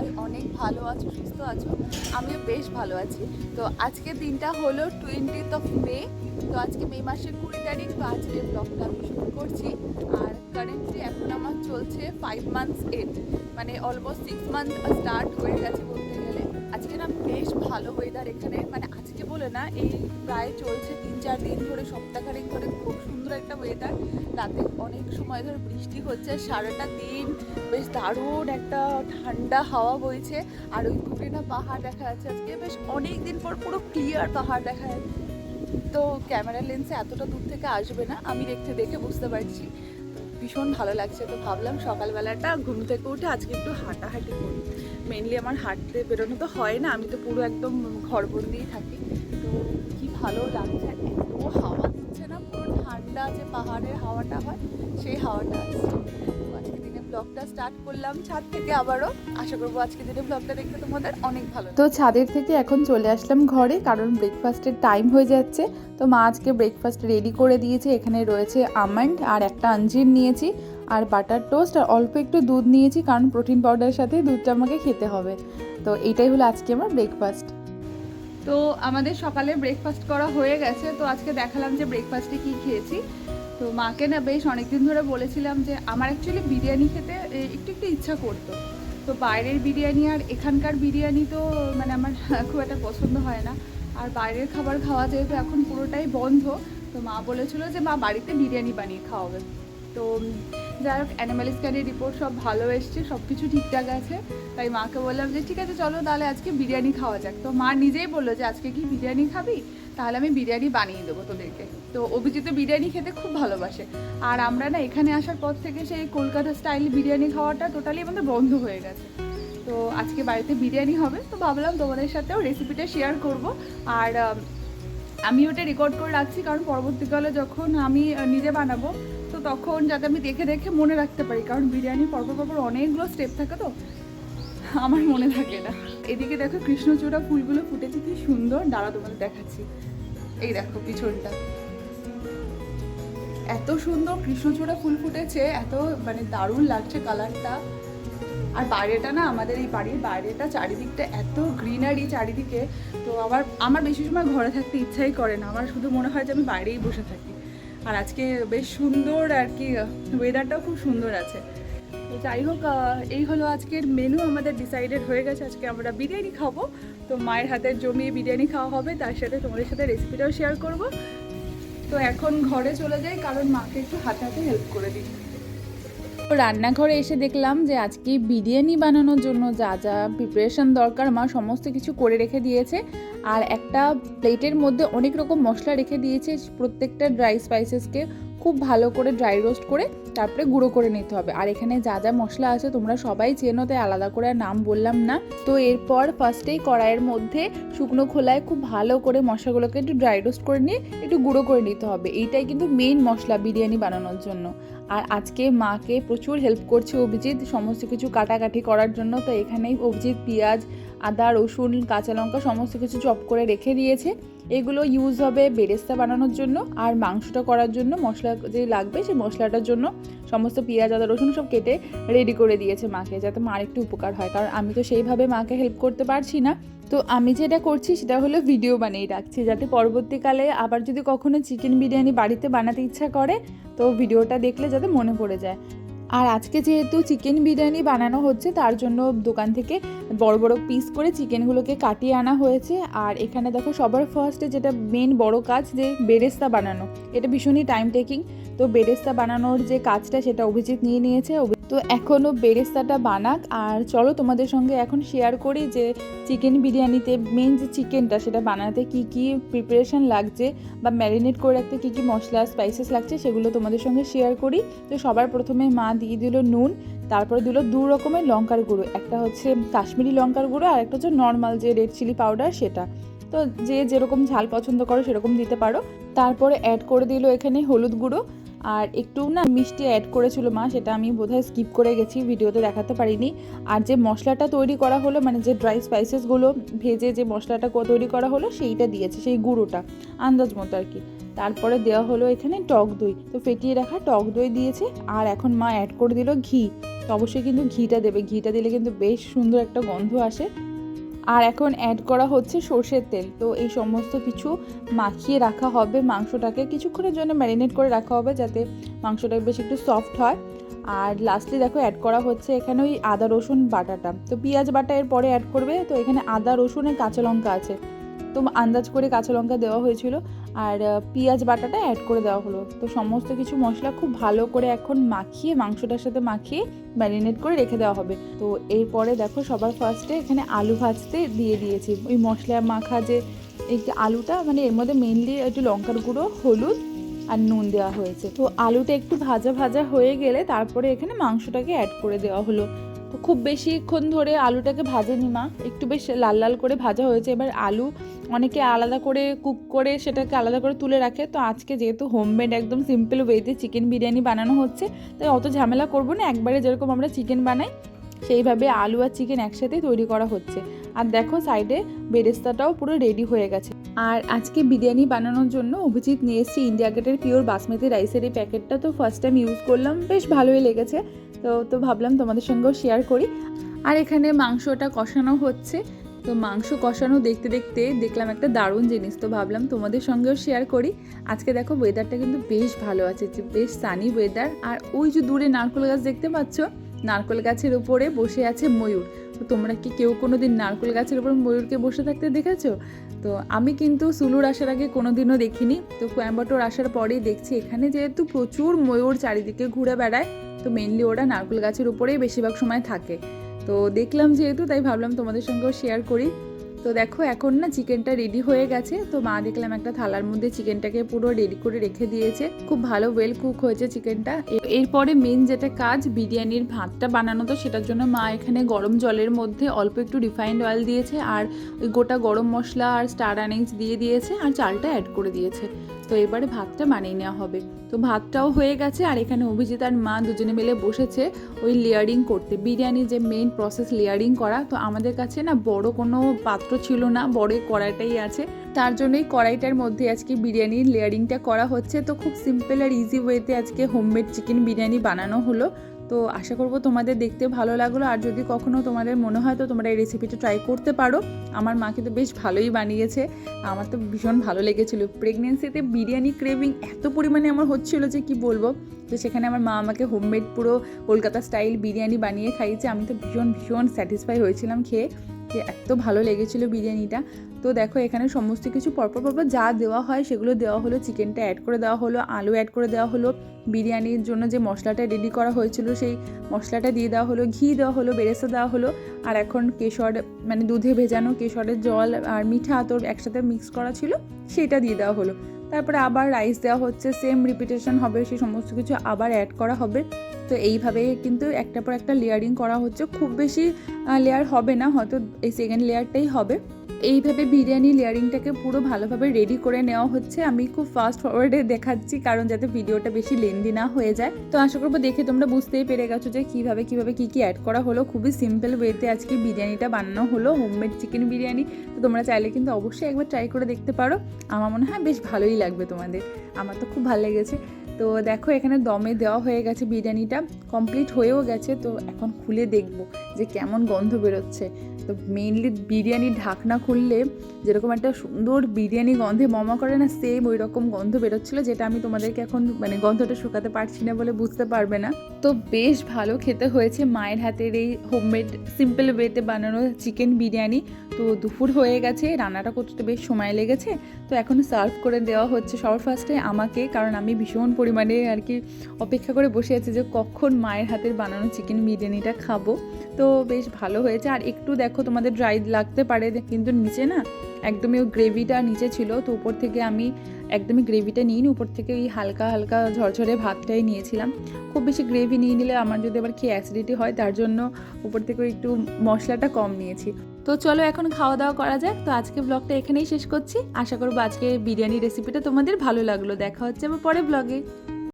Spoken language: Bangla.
সবাই অনেক ভালো আছো, সুস্থ আছো। আমিও বেশ ভালো আছি। তো আজকে দিনটা হলো 20th মে। তো আজকে মে মাসের 20 তারিখ। তো আজকে ব্লগটা আমি শুরু করছি। আর কারেন্টলি এখন আমার চলছে 5 মান্থস এন্ড, মানে অলমোস্ট 6 মান্থ স্টার্ট হয়ে গেছে বলতে গেলে। আজকে না বেশ ভালো ওয়েদার এখানে, মানে আজকে বলে না, এই প্রায় চলছে 3-4 দিন ধরে, সপ্তাহখানেক ধরে খুব সুন্দর একটা ওয়েদার। রাতে অনেক সময় ধরে বৃষ্টি হচ্ছে, সারাটা দিন বেশ দারুণ একটা ঠান্ডা হাওয়া বইছে। আর ওই দূরে না পাহাড় দেখা যাচ্ছে, আজকে বেশ অনেক দিন পর পুরো ক্লিয়ার পাহাড় দেখা যাচ্ছে। তো ক্যামেরা লেন্সে এতটা দূর থেকে আসবে না, আমি দেখতে দেখে বুঝতে পারছি। ভীষণ ভালো লাগছে। তো ভাবলাম সকালবেলাটা ঘুম থেকে উঠে আজকে একটু হাঁটাহাঁটি করি। মেনলি আমার হাঁটতে বেরোনো তো হয় না, আমি তো পুরো একদম ঘরবন্দিই থাকি। তো কি ভালো লাগছে, এত হাওয়া দিচ্ছে না, পুরো ঠান্ডা যে পাহাড়ের হাওয়াটা হয় সেই হাওয়াটা আসছে। তো আজকে দিনে ব্লগটা স্টার্ট করলাম ছাদ থেকে আবারও। আশা করবো আজকে দিনে ব্লগটা দেখতে তোমাদের অনেক ভালো। তো ছাদের থেকে এখন চলে আসলাম ঘরে, কারণ ব্রেকফাস্টের টাইম হয়ে যাচ্ছে। তো মা আজকে ব্রেকফাস্ট রেডি করে দিয়েছে। এখানে রয়েছে আমন্ড আর একটা আঞ্জির নিয়েছি, আর বাটার টোস্ট, আর অল্প একটু দুধ নিয়েছি, কারণ প্রোটিন পাউডারের সাথে দুধটা আমাকে খেতে হবে। তো এইটাই হলো আজকে আমার ব্রেকফাস্ট। তো আমাদের সকালে ব্রেকফাস্ট করা হয়ে গেছে। তো আজকে দেখালাম যে ব্রেকফাস্টে কি খেয়েছি। তো মাকে না বেশ অনেকদিন ধরে বলেছিলাম যে আমার অ্যাকচুয়ালি বিরিয়ানি খেতে একটু একটু ইচ্ছা করতো। তো বাইরের বিরিয়ানি আর এখানকার বিরিয়ানি তো মানে আমার খুব একটা পছন্দ হয় না। আর বাইরের খাবার খাওয়া যেহেতু এখন পুরোটাই বন্ধ, তো মা বলেছিল যে মা বাড়িতে বিরিয়ানি বানিয়ে খাওয়াবে। তো যাই হোক, অ্যানিমাল স্ক্যানের রিপোর্ট সব ভালো এসছে, সব কিছু ঠিকঠাক আছে। তাই মাকে বললাম যে ঠিক আছে চলো তাহলে আজকে বিরিয়ানি খাওয়া যাক। তো মা নিজেই বললো যে আজকে কি বিরিয়ানি খাবি, তাহলে আমি বিরিয়ানি বানিয়ে দেবো তোদেরকে। তো অভিজিৎ বিরিয়ানি খেতে খুব ভালোবাসে। আর আমরা না এখানে আসার পর থেকে সেই কলকাতা স্টাইল বিরিয়ানি খাওয়াটা টোটালি আমাদের বন্ধ হয়ে গেছে। তো আজকে বাড়িতে বিরিয়ানি হবে, তো ভাবলাম তোমাদের সাথেও রেসিপিটা শেয়ার করব। আর আমি ওটা রেকর্ড করে রাখছি, কারণ পরবর্তীকালে যখন আমি নিজে বানাবো তো তখন যাতে আমি দেখে দেখে মনে রাখতে পারি, কারণ বিরিয়ানির পরপর অনেকগুলো স্টেপ থাকে, তো আমার মনে থাকে না। এদিকে দেখো কৃষ্ণচূড়া ফুলগুলো ফুটেছে কি সুন্দর, দাঁড়া তোমাদের দেখাচ্ছি। এই দেখো পিছনটা, এত সুন্দর কৃষ্ণচূড়া ফুল ফুটেছে, এত মানে দারুণ লাগছে কালারটা। আর বাইরেটা না, আমাদের এই বাড়ির বাইরেটা চারিদিকটা এত গ্রিনারি চারিদিকে। তো আমার বেশি সময় ঘরে থাকতে ইচ্ছাই করে না, আমার শুধু মনে হয় যে আমি বাইরেই বসে থাকি। আর আজকে বেশ সুন্দর আর কি, ওয়েদারটাও খুব সুন্দর আছে। তো যাই হোক, এই হলো আজকের মেনু আমাদের ডিসাইডেড হয়ে গেছে। আজকে আমরা বিরিয়ানি খাবো। তো মায়ের হাতের জমিয়ে বিরিয়ানি খাওয়া হবে, তার সাথে তোমাদের সাথে রেসিপিটাও শেয়ার করব। তো এখন ঘরে চলে যাই, কারণ মাকে একটু হাতে হাতে হেল্প করে দিই। তো রান্নাঘরে এসে দেখলাম যে আজকে বিরিয়ানি বানানোর জন্য যা যা প্রিপারেশন দরকার মা সমস্ত কিছু করে রেখে দিয়েছে। আর একটা প্লেটের মধ্যে অনেক রকম মশলা রেখে দিয়েছে, প্রত্যেকটা ড্রাই স্পাইসেসকে খুব ভালো করে ড্রাই রোস্ট করে তারপরে গুঁড়ো করে নিতে হবে। আর এখানে যা যা মশলা আছে তোমরা সবাই চেনো, তাই আলাদা করে নাম বললাম না। তো এরপর ফার্স্টেই কড়াইয়ের মধ্যে শুকনো খোলায় খুব ভালো করে মশলাগুলোকে একটু ড্রাই রোস্ট করে নিয়ে একটু গুঁড়ো করে নিতে হবে। এইটাই কিন্তু মেইন মশলা বিরিয়ানি বানানোর জন্য। আর আজকে মাকে প্রচুর হেল্প করছে অভিজিৎ সমস্ত কিছু কাটাকাটি করার জন্য। তো এখানেই অভিজিৎ পেঁয়াজ, আদা, রসুন, কাঁচা লঙ্কা সমস্ত কিছু চপ করে রেখে দিয়েছে। এগুলো ইউজ হবে বেরেস্তা বানানোর জন্য। আর মাংসটা করার জন্য মশলা যে লাগবে সেই মশলাটার জন্য সমস্ত পেঁয়াজ, আদা, রসুন সব কেটে রেডি করে দিয়েছে মাকে, যাতে মার একটু উপকার হয়, কারণ আমি তো সেইভাবে মাকে হেল্প করতে পারছি না। তো আমি যেটা করছি সেটা হলো ভিডিও বানিয়ে রাখছি, যাতে পরবর্তীকালে আবার যদি কখনো চিকেন বিরিয়ানি বাড়িতে বানাতে ইচ্ছা করে তো ভিডিওটা দেখলে যাতে মনে পড়ে যায়। আর আজকে যেহেতু চিকেন বিরিয়ানি বানানো হচ্ছে, তার জন্য দোকান থেকে বড় বড় পিস করে চিকেনগুলোকে কাটিয়ে আনা হয়েছে। আর এখানে দেখো সবার ফার্স্টে যেটা মেন বড় কাজ, যে বেরেস্তা বানানো, এটা ভীষণই টাইম টেকিং। তো বেরেস্তা বানানোর যে কাজটা সেটা অভিজিৎ নিয়ে নিয়েছে। তো এখনও বেরেস্তাটা বানাক। আর চলো তোমাদের সঙ্গে এখন শেয়ার করি যে চিকেন বিরিয়ানিতে মেন যে চিকেনটা সেটা বানাতে কি কি প্রিপারেশন লাগছে, বা ম্যারিনেট করে রাখতে কী কী মশলা স্পাইসেস লাগছে সেগুলো তোমাদের সঙ্গে শেয়ার করি। তো সবার প্রথমে মা দিয়ে দিল নুন, তারপরে দিল 2 রকমের লঙ্কার গুঁড়ো, একটা হচ্ছে কাশ্মীরি লঙ্কার গুঁড়ো আর একটা হচ্ছে নর্মাল যে রেড চিলি পাউডার সেটা। তো যে যেরকম ঝাল পছন্দ করো সেরকম দিতে পারো। তারপরে অ্যাড করে দিল এখানে হলুদ গুঁড়ো, আর একটু না মিষ্টি অ্যাড করেছিল মা, সেটা আমি বোধহয় স্কিপ করে গেছি, ভিডিওতে দেখাতে পারিনি। আর যে মশলাটা তৈরি করা হলো, মানে যে ড্রাই স্পাইসেসগুলো ভেজে যে মশলাটা তৈরি করা হলো সেইটা দিয়েছে, সেই গুঁড়োটা আন্দাজ মতো আর কি। তারপরে দেওয়া হলো এখানে টক দই, তো ফেটিয়ে রাখা টক দই দিয়েছে। আর এখন মা অ্যাড করে দিল ঘি, তো অবশ্যই কিন্তু ঘিটা দেবে, ঘিটা দিলে কিন্তু বেশ সুন্দর একটা গন্ধ আসে। আর এখন অ্যাড করা হচ্ছে সর্ষের তেল। তো এই সমস্ত কিছু মাখিয়ে রাখা হবে, মাংসটাকে কিছুক্ষণের জন্য ম্যারিনেট করে রাখা হবে যাতে মাংসটা বেশ একটু সফট হয়। আর লাস্টলি দেখো অ্যাড করা হচ্ছে এখানে ওই আদা রসুন বাটাটা, তো পেঁয়াজ বাটা এর পরে অ্যাড করবে। তো এখানে আদা রসুন আর কাঁচা লঙ্কা আছে, তো আন্দাজ করে কাঁচা লঙ্কা দেওয়া হয়েছিল, আর পেঁয়াজ বাটাটা অ্যাড করে দেওয়া হলো। তো সমস্ত কিছু মশলা খুব ভালো করে এখন মাখিয়ে মাংসটার সাথে মাখিয়ে ম্যারিনেট করে রেখে দেওয়া হবে। তো এরপরে দেখো সবার ফার্স্টে এখানে আলু ভাজতে দিয়ে দিয়েছি। ওই মশলা মাখা যে এই আলুটা, মানে এর মধ্যে মেনলি একটু লঙ্কার গুঁড়ো, হলুদ আর নুন দেওয়া হয়েছে। তো আলুটা একটু ভাজা ভাজা হয়ে গেলে তারপরে এখানে মাংসটাকে অ্যাড করে দেওয়া হলো। তো খুব বেশিক্ষণ ধরে আলুটাকে ভাজেনি মা, একটু বেশ লাল লাল করে ভাজা হয়েছে। এবার আলু অনেকে আলাদা করে কুক করে সেটাকে আলাদা করে তুলে রাখে, তো আজকে যেহেতু হোমমেড একদম সিম্পল ওয়েতে চিকেন বিরিয়ানি বানানো হচ্ছে, তাই অত ঝামেলা করবো না, একবারে যেরকম আমরা চিকেন বানাই সেইভাবে আলু আর চিকেন একসাথে তৈরি করা হচ্ছে। আর দেখো সাইডে বেরেস্তাটাও পুরো রেডি হয়ে গেছে। আর আজকে বিরিয়ানি বানানোর জন্য অভিজিৎ নিয়ে এসেছি ইন্ডিয়া গেটের পিওর বাসমতি রাইসের এই প্যাকেটটা। তো ফার্স্ট টাইম ইউজ করলাম, বেশ ভালোই লেগেছে, তো ভাবলাম তোমাদের সঙ্গেও শেয়ার করি। আর এখানে মাংসটা কষানো হচ্ছে, তো মাংস কষানো দেখতে দেখতে দেখলাম একটা দারুণ জিনিস, তো ভাবলাম তোমাদের সঙ্গেও শেয়ার করি। আজকে দেখো ওয়েদারটা কিন্তু বেশ ভালো আছে, বেশ সানি ওয়েদার। আর ওই যে দূরে নারকেল গাছ দেখতে পাচ্ছ, নারকেল গাছের উপরে বসে আছে ময়ূর। তো তোমরা কি কেউ কোনো দিন নারকেল গাছের উপর ময়ূরকে বসে থাকতে দেখেছো? তো আমি কিন্তু সুলুর আসার আগে কোনোদিনও দেখিনি, তো কোয়েম্বাটোর আসার পরেই দেখছি। এখানে যেহেতু প্রচুর ময়ূর চারিদিকে ঘুরে বেড়ায়, তো মেনলি ওরা নারকেল গাছের উপরেই বেশিরভাগ সময় থাকে। তো দেখলাম যেহেতু, তাই ভাবলাম তোমাদের সঙ্গেও শেয়ার করি। তো দেখো এখন না চিকেনটা রেডি হয়ে গেছে, তো মা দেখলাম একটা থালার মধ্যে চিকেনটাকে পুরো রেডি করে রেখে দিয়েছে। খুব ভালো ওয়েল কুক হয়েছে চিকেনটা। এরপরে মেন যেটা কাজ বিরিয়ানির ভাতটা বানানো, তো সেটার জন্য মা এখানে গরম জলের মধ্যে অল্প একটু রিফাইন্ড অয়েল দিয়েছে, আর ওই গোটা গরম মশলা আর স্টার আনিস দিয়ে দিয়েছে, আর চালটা অ্যাড করে দিয়েছে। তো এবারে ভাতটা বানিয়ে নেওয়া হবে। তো ভাতটাও হয়ে গেছে, আর এখানে অভিজিৎ আর মা দুজনে মিলে বসেছে ওই লেয়ারিং করতে। বিরিয়ানির যে মেইন প্রসেস লেয়ারিং করা, তো আমাদের কাছে না বড় কোনো পাত্র ছিল না, বড় কড়াইটাই আছে, তার জন্যই কড়াইটার মধ্যে আজকে বিরিয়ানির লেয়ারিংটা করা হচ্ছে। তো খুব সিম্পল আর ইজি ওয়েতে আজকে হোমমেড চিকেন বিরিয়ানি বানানো হলো। তো আশা করবো তোমাদের দেখতে ভালো লাগলো, আর যদি কখনো তোমাদের মনে হয় তো তোমরা এই রেসিপিটা ট্রাই করতে পারো। আমার মা কিন্তু বেশ ভালোই বানিয়েছে, আমার তো ভীষণ ভালো লেগেছিলো। প্রেগনেন্সিতে বিরিয়ানি ক্রেভিং এত পরিমাণে আমার হচ্ছিলো যে কি বলবো। তো সেখানে আমার মা আমাকে হোমমেড পুরো কলকাতা স্টাইল বিরিয়ানি বানিয়ে খাইয়েছে। আমি তো ভীষণ ভীষণ স্যাটিসফাই হয়েছিলাম খেয়ে, যে এত ভালো লেগেছিলো বিরিয়ানিটা। তো দেখো এখানে সমস্ত কিছু পরপর যা দেওয়া হয় সেগুলো দেওয়া হলো, চিকেনটা অ্যাড করে দেওয়া হলো, আলু অ্যাড করে দেওয়া হলো, বিরিয়ানির জন্য যে মশলাটা রেডি করা হয়েছিল সেই মশলাটা দিয়ে দেওয়া হলো, ঘি দেওয়া হলো, বেরেস্তা দেওয়া হলো, আর এখন কেশর মানে দুধে ভেজানো কেশরের জল আর মিঠা আতর একসাথে মিক্স করা ছিল সেটা দিয়ে দেওয়া হলো। তারপরে আবার রাইস দেওয়া হচ্ছে, সেম রিপিটেশন হবে, সেই সমস্ত কিছু আবার অ্যাড করা হবে। তো এইভাবে কিন্তু একটার পর একটা লেয়ারিং করা হচ্ছে, খুব বেশি লেয়ার হবে না, হয়তো এই সেকেন্ড লেয়ারটাই হবে। এইভাবে বিরিয়ানি লেয়ারিংটাকে পুরো ভালোভাবে রেডি করে নেওয়া হচ্ছে। আমি খুব ফাস্ট ফরওয়ার্ডে দেখাচ্ছি কারণ যাতে ভিডিওটা বেশি লেন্দি না হয়ে যায়। তো আশা করবো দেখে তোমরা বুঝতেই পেরে গেছো যে কীভাবে কী অ্যাড করা হলো। খুবই সিম্পল ওয়েতে আজকে বিরিয়ানিটা বানানো হলো, হোমমেড চিকেন বিরিয়ানি। তো তোমরা চাইলে কিন্তু অবশ্যই একবার ট্রাই করে দেখতে পারো, আমার মনে হয় বেশ ভালোই লাগবে তোমাদের, আমার তো খুব ভালো লেগেছে। তো দেখো এখানে দমে দেওয়া হয়ে গেছে, বিরিয়ানিটা কমপ্লিট হয়েও গেছে। তো এখন খুলে দেখবো যে কেমন গন্ধ বেরোচ্ছে। তো মেইনলি বিরিয়ানির ঢাকনা খুললে যেরকম একটা সুন্দর বিরিয়ানি গন্ধে মমা করে না, সেম ওই রকম গন্ধ বেরোচ্ছিলো, যেটা আমি তোমাদেরকে এখন মানে গন্ধটা শুকাতে পারছি না বলে বুঝতে পারবে না। তো বেশ ভালো খেতে হয়েছে মায়ের হাতের এই হোমমেড সিম্পল ওয়েতে বানানো চিকেন বিরিয়ানি। তো দুপুর হয়ে গেছে, রান্নাটা করতে বেশ সময় লেগেছে। তো এখন সার্ভ করে দেওয়া হচ্ছে সবার ফার্স্টে আমাকে, কারণ আমি ভীষণ পরিমাণে আর কি অপেক্ষা করে বসে আছি যে কখন মায়ের হাতের বানানো চিকেন বিরিয়ানিটা খাবো। তো বেশ ভালো হয়েছে। আর একটু দেখো তোমাদের ড্রাই লাগতে পারে, কিন্তু নিচে না একদমই ওই গ্রেভিটা নিচে ছিল, তো উপর থেকে আমি একদমই গ্রেভিটা নিইনি, উপর থেকে ওই হালকা হালকা ঝরঝরে ভাতটাই নিয়েছিলাম। খুব বেশি গ্রেভি নিয়ে নিলে আমার যদি আবার খেয়ে অ্যাসিডিটি হয়, তার জন্য উপর থেকে একটু মশলাটা কম নিয়েছি। তো চলো এখন খাওয়া দাওয়া করা যাক। তো আজকে ব্লগটা এখানেই শেষ করছি। আশা করবো আজকে বিরিয়ানি রেসিপিটা তোমাদের ভালো লাগলো। দেখা হচ্ছে আবার পরে ব্লগে।